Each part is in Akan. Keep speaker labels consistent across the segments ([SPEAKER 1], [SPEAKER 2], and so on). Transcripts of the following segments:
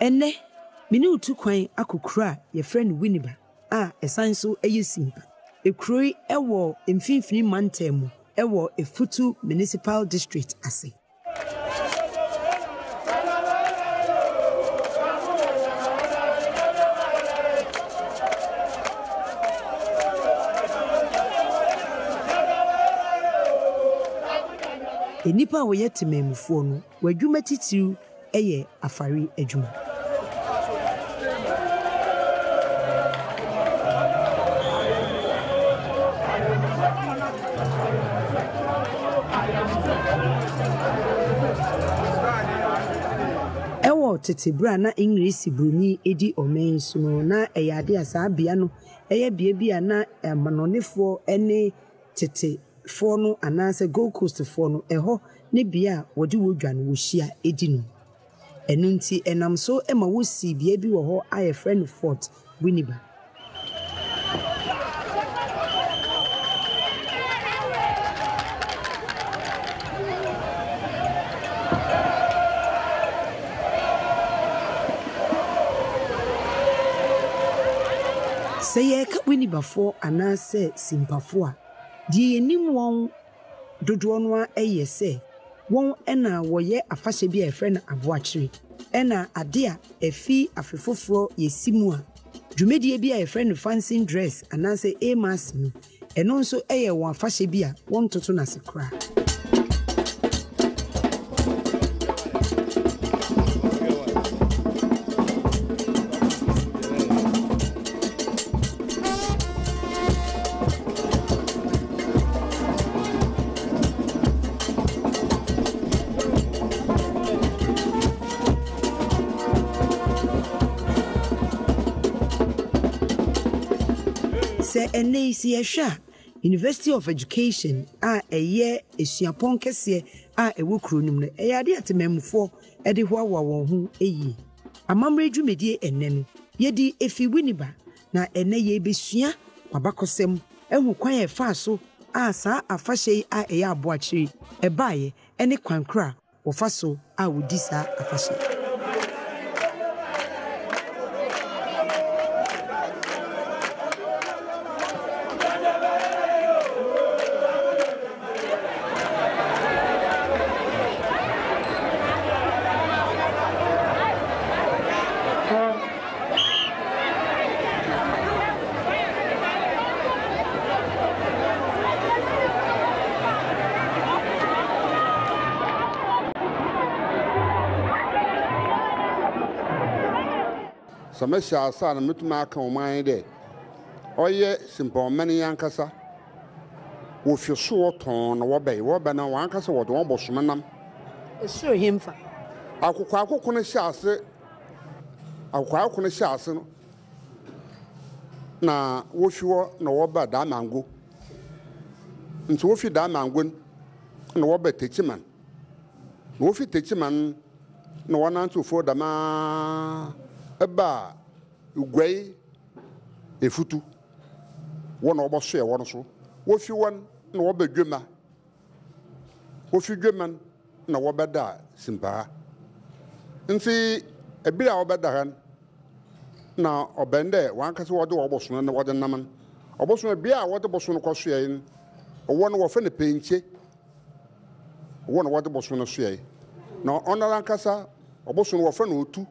[SPEAKER 1] Ene mini utu kwan akokura ye friend Winiba esan so eye simpa ekroi ewo mfinfini mantemu ewo Efutu Municipal District ase. Enipa wo yete memufo no wadwuma titiru eye afari adwuma. Ewo tetebra na English bruni edi omen so na eyade asa bia no eye bia bia na manonefo ene tete fo no anase Gold Coast fo no eho ne bia wodi wodwa no wohia edi no. Enu nti enam so ema wosi bia bi wo ho aye friend Fort Winiba. Seye ka Winiba fo anase simpafo a die enim won dodo no a eye se won ena woye afahye bi a friend aboakire ena ade a efi afefoforo yesimu a dwumedie bi a friend fancy dress anase emas no eno nso eye won afahye bi a won toto na sekra. Se ene isi University of Education eye esuapon kese ewo kronum no eyade atememfo ede ho awa won ho eyi amamre dwumedie enne no yedi efi Winiba na enne ye besua wabakosem ehu kwan e fa so saa afahye eye aboakire ebaaye ene kwankra wo fa so wodi sa afahye.
[SPEAKER 2] Samesha asa na metuma ka oman de oye simple mani yankasa wo fi so ton na wo be na wankasa wo de won bosomenam
[SPEAKER 1] sure himfa
[SPEAKER 2] akukwa no hyase akukwa no hyase no na wo fi wo na wo ba da mango nti wo fi da mango na wo ba techiman na wo fi techiman na wona nto fo da ma eba ugwai Efutu wona oboso e wono so wo fi won na wo badwema wo fi dweman na wo beda simpa nti ebira wo beda han na obende wankase wo de oboso na wo de naman oboso bia wo de boso no kwaso yin wo no wo fe ne penche wo no wo de boso no so yin na onara nkasa oboso no wo fe na otu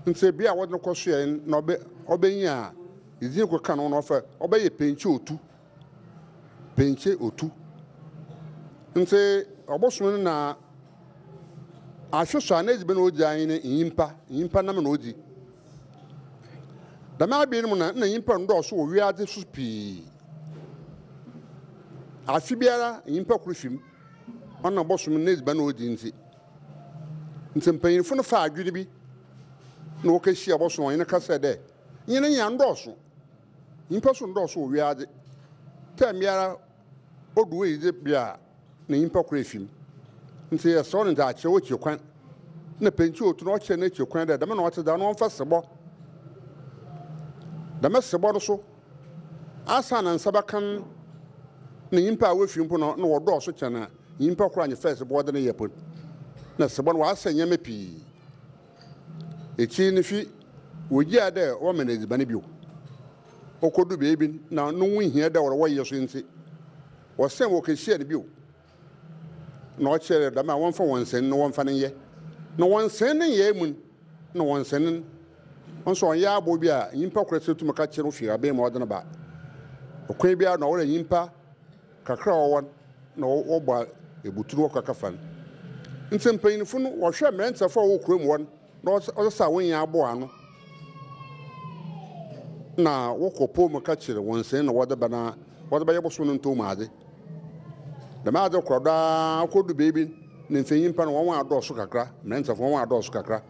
[SPEAKER 2] nse bia wo de kwaso yin na obenya izin ko kan no fa obeye penche otu nse oboso na ahweso na ezibe na oji anyi ne yimpa na na oji da ma bi no na yimpa ndo so wo wiade so pi afi biara yimpa kurufim ona oboso na ezibe na oji nse mpanyinfo no fa adwiri bi na wo ka hia oboso won ne kasa de nyine nya ndo so yimpa so ndo so wo wiade tamiara oduwe ize bia na yimpa kurufim nti ya so nta ache wo kwan na penchi otu na oche na eche kwan da na oche da no mfa sebo da mesebo no so asa na nsabakan na yimpa awafim po no na wodo so che na yimpa kura anye first bo de na yepo na sebo no asa nyame pi echi ne fi wogia de o menezi bane bio okodu bebi na no hia da wo yeso nti wo sem wo kehia ne bio na o chere da ma won fa won sen no won fa ne ye no won sen ne ye mun no won sen on so ya abo bi a yimpa kwese tu maka chere fi abe ma odana ba okwan bi a na wo yimpa kakra wo na wo ba ebuturu okaka fan nti mpanyinfo no wo hwe mrentafo wo kurom won na o sa won ya abo ano na wokopo maka chere won sen na woda bana woda ba yebo so no nto maade da ma de kroda kodu bebi ne mfanyimpa no won adoso kakra mrentafo won adoso kakra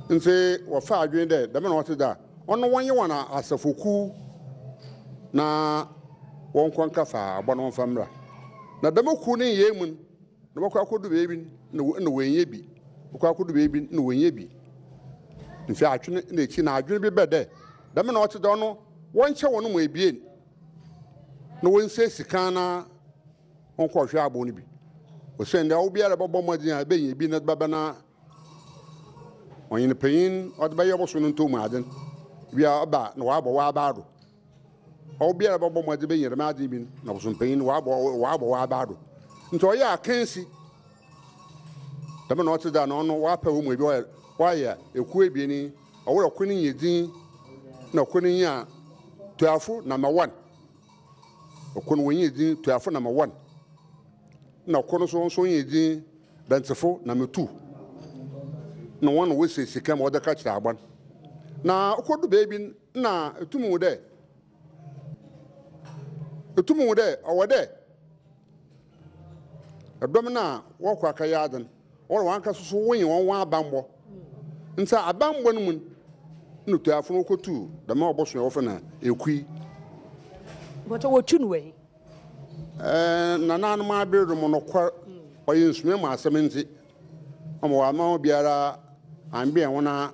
[SPEAKER 2] nti wo fa adwen de da me na wote da ono won ye wona asafoku na won kwanka fa abono famra na da maku ne yemun na bakwa kodu bebi na wenye bi bakwa kodu bebi na wenye bi nfi atwene na echi na adwene bi bede da me na wote da no won che wono mo ebien na won se sika na won ko hwe abo no bi o se nda obi ara bobo modin a benye bi na baba na onye payin od ba yebo so no nto mu aden bia ba na wa ba do obi ara bobo modin benye ma adin bi na so payin wa ba do nto ya akansi da me na wote da no wa pa wo mu ebi wa ya eku ebieni oworo kwani yedin na kwani ya tuafo number 1 okono wonye din tuafo number 1 na okono so yedin bentefo number 2 na won we se sika ma odaka kira agban na okodu bebi na etumu de owode edom na wokwa aka yaden oro wanka so wonye won abambo nta abambo no mun no tuafo no kotu da ma oboso ya wofa na ekui
[SPEAKER 1] but wo tunu we
[SPEAKER 2] na nanu ma beru mo no kwa oyin nsume ma asementi omo wa ma biara ambe wona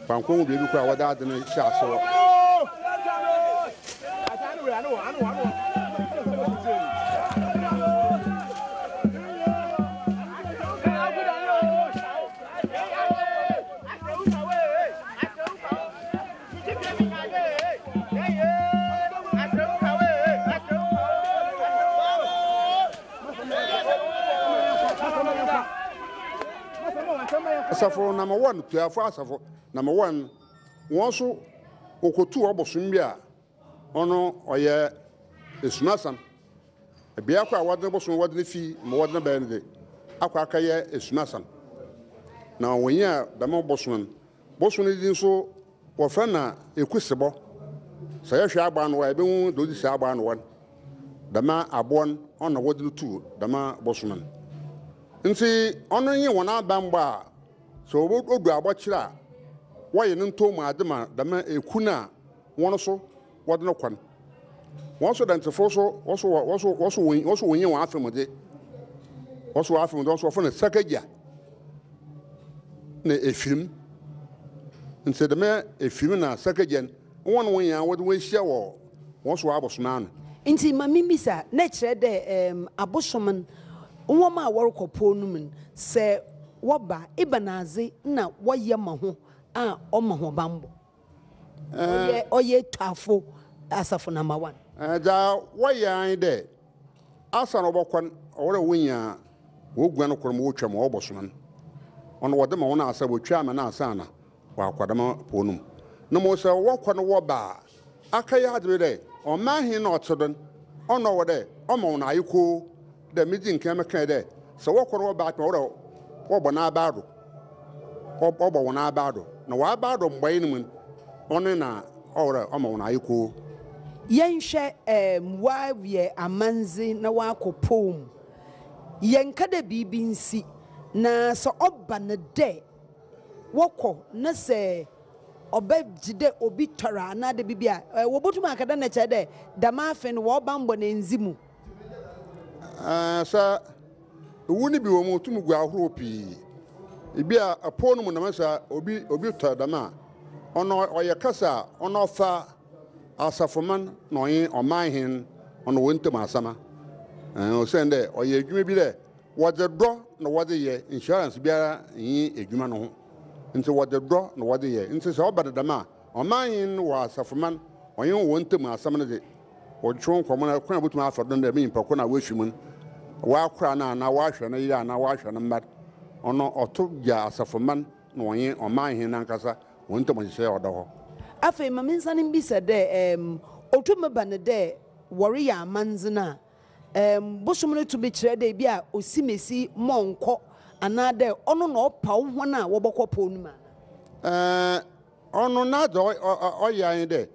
[SPEAKER 2] banko bi bi kwa wada ade na sha so asafo number 1 tuafo asafo number 1 won so okotu obosun bia ono oye esumasan bia kwa wadne bosun wadne fi mo wadne ba ne akwa aka ye esumasan na wonya da mo bosun din so wo fa na ekusebo sa ye hwe agba no wa ebe hu dodi sa agba no wan da ma abon ono wadne tu da ma bosun nti ono yin wona bamba so odu abọchira waye nto mu adema da ma ekuna won so wodno kwan won so dantefo so woso wonye won afemode woso fo na sakagia na efim nse da ma efim na sakagia won wonya wode wehia wo woso abosona no
[SPEAKER 1] nti mamimisa na kire de abosoman won ma workopo no mun se woba ibanaze na woye maho a omaho bambo oye tafo asafo number 1
[SPEAKER 2] da woye an de asa no bokwan owore wonya wogwan korom wotwam obosoman ono wode ma wona asa wotwa ma na asa na wa akwadama ponum no mo se wokwan woba akaya adwe de o mahin na otodon ono wode o ma wona ayiko de midi nkan meka de se wokwan woba atwa wore obo na abado obo wona abado na wa abado mgbayin mun ono na ora o ma wona ayiko
[SPEAKER 1] yenhwe wa wie amanzi na wa kopom yenka de bibi nsi na so oba na de woko na se obegide obi tora na de bibia wobotuma akada na che de dama afen wo bambo na nzimu
[SPEAKER 2] sa wuni bi wo mu tumu gu ahoro pi ebia aponu mu na masa obi tora dama ono oye kasa ono fa asafoman no yin omanhin ono wonte masama o sende oye adwuma bi de wode do na wode ye insurance biara yin adwuma no ho nti wɔde dɔ na wɔde yɛ nti sɛ ɔba dedam a ɔman wɔ asafoman ɔyɛ wɔn ntam asɛm no de wɔtwe nkɔmɔ na kwan butumi afa do na me nyimpa ko na wɔahwi mu wɔakora na wɔahwɛ no yɛ na wɔahwɛ no mma ɔno ɔto gya asafoman na ɔyɛ ɔman hen nankasa wɔn ntam hyehyɛ ɔda hɔ
[SPEAKER 1] afei ma mensane bi sɛ dɛ ɔtumi ba ne dɛ wɔreyɛ amandzena bosom no to bi kyerɛ dɛ bi a osimesi mɔnkɔ anaa dɛ ɔno na ɔpa wo hɔn a wɔbɔkɔ po no ma
[SPEAKER 2] ɔno na dɔ ɔyɛ an dɛ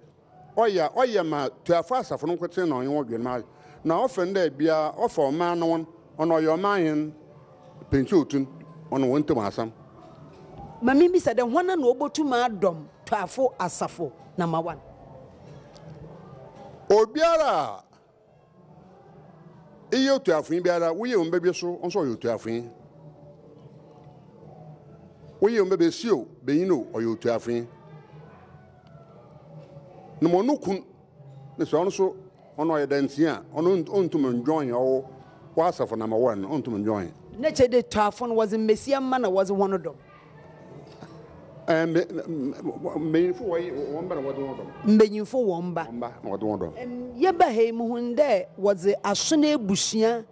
[SPEAKER 2] ɔyɛ ma tuafo asafo no nkote na ɔyɛ wɔdwen ma na ɔfɛn dɛ bia ɔfa ɔman no ɔno ɔyɛ ɔman hen pɛnkye otun ɔno wɔn ntam asam
[SPEAKER 1] ma mi sɛ dɛ hɔn na ɔbɔtumi adɔm tuafo asafo na ma wan
[SPEAKER 2] obiara iye tuafo biara woyɛ wɔn bɛbi so nso ɔyɛ tuafo woyɛ wɔn bɛbi sio bɛyino ɔyɛ tuafo na mo no kun ne so ɔno so ɔno ɔyɛ dantia ɔno ɔntum ndwɔn ɔwɔ wasafo na ma wan ɔntum ndwɔn
[SPEAKER 1] ne kyɛ de tuafo no wɔze mesia ma na wɔze hɔn dɔm
[SPEAKER 2] mbɛnyinfo wɔn ba na wɔde wɔn dɔm
[SPEAKER 1] mbɛnyinfo wɔn ba
[SPEAKER 2] na wɔde wɔn dɔm
[SPEAKER 1] yɛba ha yi mu hun dɛ wɔdze asono ebusua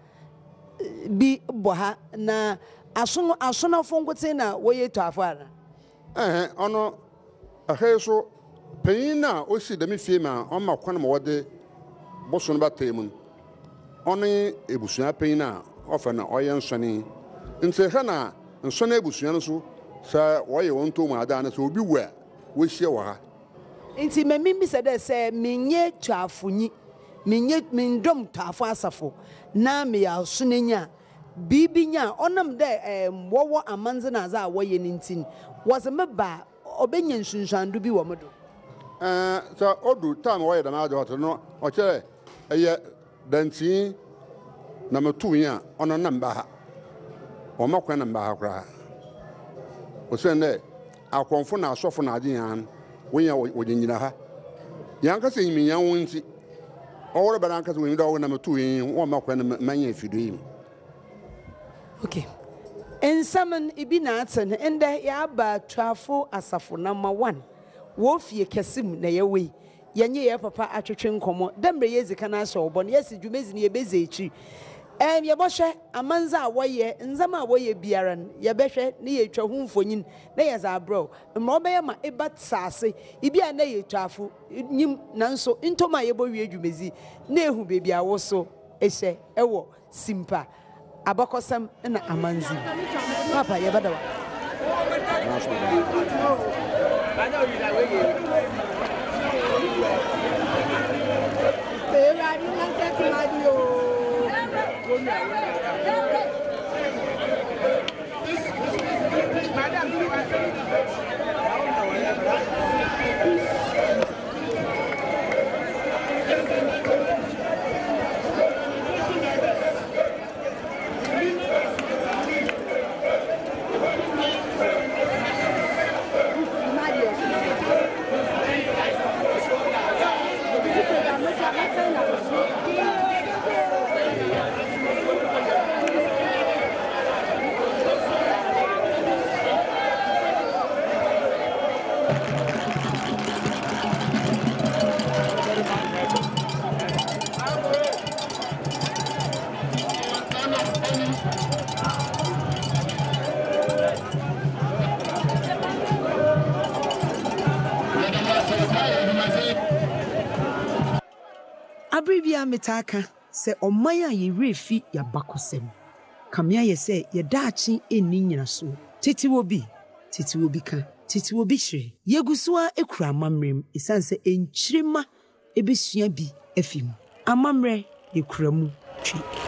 [SPEAKER 1] bi bɔ ha na asonafo nkote na wɔyɛ tuafo ana
[SPEAKER 2] ɔno ahɛ so panyin na osi dɛm fie ma ɔma kwan ma wɔde boso no bata mu ɔno ebusua panyin na ɔfa na ɔyɛ nsɔne nti hɛ na nsɔne ebusua no so sɛ wɔyɛ wɔn tom ada na sɛ obi wu a wɔahyia wɔ ha
[SPEAKER 1] nti mami bi sɛ dɛ sɛ menyɛ tuafonyi mendɔm tuafo asafo na meyɛ asonanya biribi nya ɔnam dɛ wɔwɔ amanze na adze a wɔyɛ ne ntin wɔdze me ba ɔbɛnya nsunsuando bi wɔ me do
[SPEAKER 2] sɛ ɔdu time wɔyɛ dɛm ade ɔte no ɔkyerɛ ɛyɛ dantii na metu yi a ɔno nam ba ha ɔma kwan nam ba ha koraa ɔsɛn dɛ akɔmfo na asɔfo na ade yan wɔnya wɔgyinagyina ha yɛankasa nyiminya wo nti ɔwɔre bɛda ankasa wɔnyim dɛ ɔwɔ na metu yi wɔma kwan na manya afido yi
[SPEAKER 1] okay ensam ibi na aten ende ya ba tuafo asafo number 1 wo fie kesim na ye we yenye ye papa atwetwe nkomo demre ye zika na aso obo na yesi dwumezi ne ye beze echi ye bohwe amanza a woye nzama a woye biara ye behwe ne ye twa hu mfonyin na ye za bro mma obeye ma ebat sase ibi a na ye tuafo nyim nanso ntoma ye bo wie dwumezi na ehu bebi a wo so ehye ewo simpa abakosam na amanzi papa ye badawa Abribia metaka se omaya ye refi ya bakosem kamia ye se ye daachi eni nyina so titi wobi ka titi wobi hire yegusua ekura amamrem esanse enchirema ebesua bi afim amamre ye kuramu twi